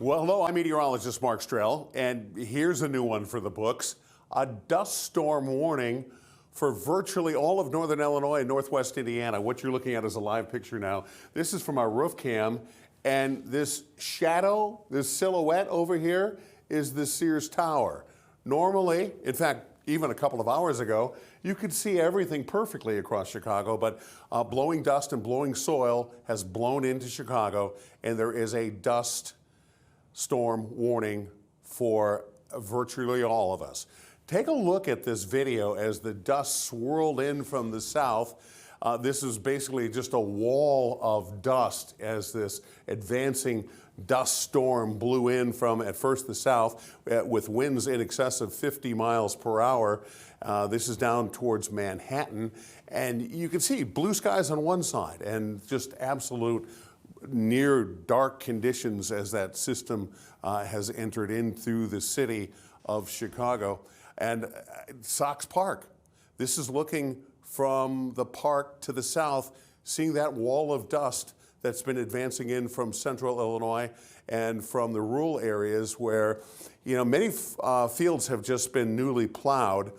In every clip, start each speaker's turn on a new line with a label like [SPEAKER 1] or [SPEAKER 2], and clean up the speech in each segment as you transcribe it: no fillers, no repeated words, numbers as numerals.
[SPEAKER 1] Well, hello, I'm meteorologist Mark Strell, and here's a new one for the books. A dust storm warning for virtually all of northern Illinois and northwest Indiana. What you're looking at is a live picture now. This is from our roof cam, and this shadow, this silhouette over here is the Sears Tower. Normally, in fact, even a couple of hours ago, you could see everything perfectly across Chicago, but blowing dust and blowing soil has blown into Chicago, and there is a dust storm warning for virtually all of us. Take a look at this video as the dust swirled in from the south. This is basically just a wall of dust as this advancing dust storm blew in from, at first, the south with winds in excess of 50 miles per hour. This is down towards Manhattan, and you can see blue skies on one side and just absolute near dark conditions as that system has entered in through the city of Chicago. And Sox Park, this is looking from the park to the south, seeing that wall of dust that's been advancing in from central Illinois and from the rural areas where, you know, many fields have just been newly plowed.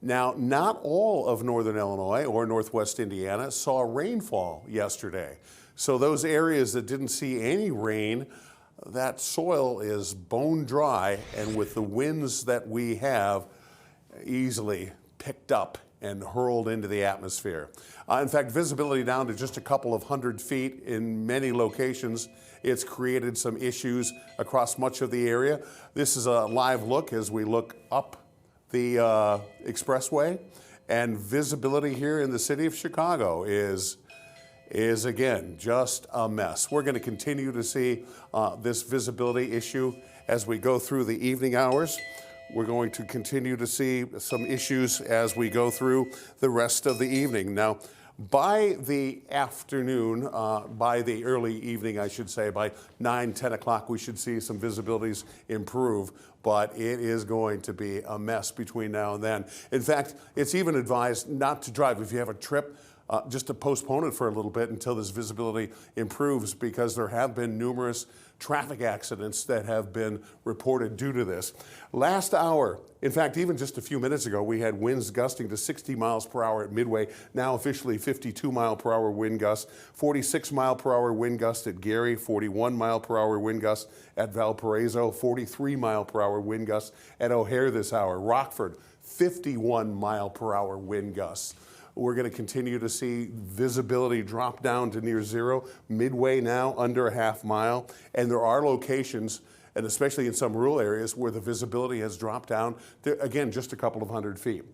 [SPEAKER 1] Now, not all of northern Illinois or northwest Indiana saw rainfall yesterday. So those areas that didn't see any rain, that soil is bone dry, and with the winds that we have, easily picked up and hurled into the atmosphere. In fact, visibility down to just a couple of 100 feet in many locations. It's created some issues across much of the area. This is a live look as we look up the expressway, and visibility here in the city of Chicago is again just a mess. We're going to continue to see this visibility issue as we go through the evening hours. We're going to continue to see some issues as we go through the rest of the evening. Now, by the afternoon, by the early evening, I should say, by 9, 10 o'clock, we should see some visibilities improve, but it is going to be a mess between now and then. In fact, it's even advised not to drive if you have a trip. Just to postpone it for a little bit until this visibility improves, because there have been numerous traffic accidents that have been reported due to this. Last hour, in fact, even just a few minutes ago, we had winds gusting to 60 miles per hour at Midway, now officially 52 mile per hour wind gusts, 46 mile per hour wind gust at Gary, 41 mile per hour wind gusts at Valparaiso, 43 mile per hour wind gusts at O'Hare this hour. Rockford, 51 mile per hour wind gusts. We're going to continue to see visibility drop down to near zero. Midway now under a half mile. And there are locations, and especially in some rural areas, where the visibility has dropped down to, again, just a couple of 100 feet.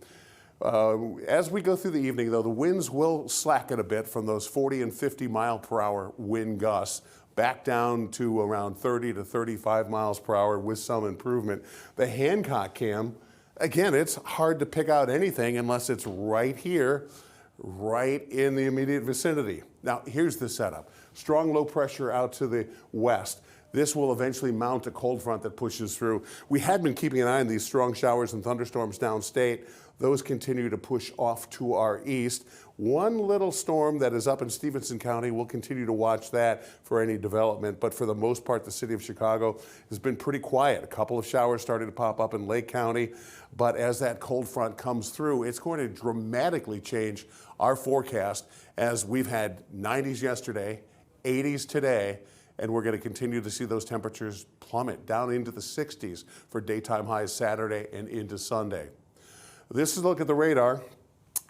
[SPEAKER 1] As we go through the evening, though, the winds will slacken a bit from those 40 and 50 mile per hour wind gusts back down to around 30 to 35 miles per hour with some improvement. The Hancock cam, again, it's hard to pick out anything unless it's right here, right in the immediate vicinity. Now, here's the setup. Strong low pressure out to the west. This will eventually mount a cold front that pushes through. We had been keeping an eye on these strong showers and thunderstorms downstate. Those continue to push off to our east. One little storm that is up in Stephenson County, we'll continue to watch that for any development, but for the most part, the city of Chicago has been pretty quiet. A couple of showers started to pop up in Lake County, but as that cold front comes through, it's going to dramatically change our forecast, as we've had 90s yesterday, 80s today, and we're going to continue to see those temperatures plummet down into the 60s for daytime highs Saturday and into Sunday. This is a look at the radar.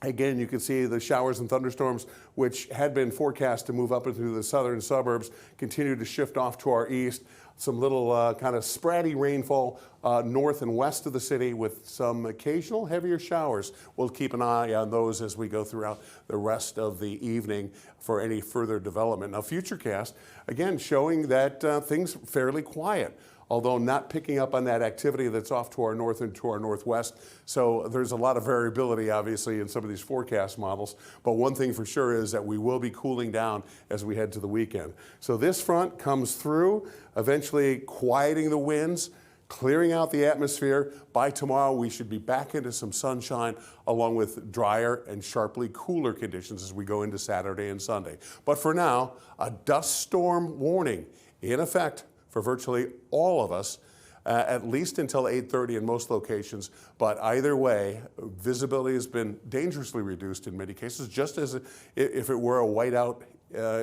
[SPEAKER 1] Again, you can see the showers and thunderstorms, which had been forecast to move up into the southern suburbs, continue to shift off to our east. Some little kind of spratty rainfall north and west of the city with some occasional heavier showers. We'll keep an eye on those as we go throughout the rest of the evening for any further development. Now, Futurecast, again, showing that things fairly quiet, although not picking up on that activity that's off to our north and to our northwest. So there's a lot of variability, obviously, in some of these forecast models. But one thing for sure is that we will be cooling down as we head to the weekend. So this front comes through, eventually quieting the winds, clearing out the atmosphere. By tomorrow, we should be back into some sunshine, along with drier and sharply cooler conditions as we go into Saturday and Sunday. But for now, a dust storm warning in effect for virtually all of us, at least until 8:30 in most locations. But either way, visibility has been dangerously reduced in many cases, just as if it were a whiteout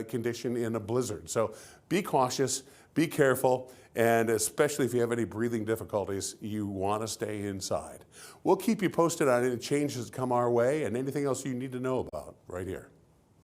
[SPEAKER 1] condition in a blizzard. So be cautious, be careful, and especially if you have any breathing difficulties, you want to stay inside. We'll keep you posted on any changes that come our way and anything else you need to know about right here.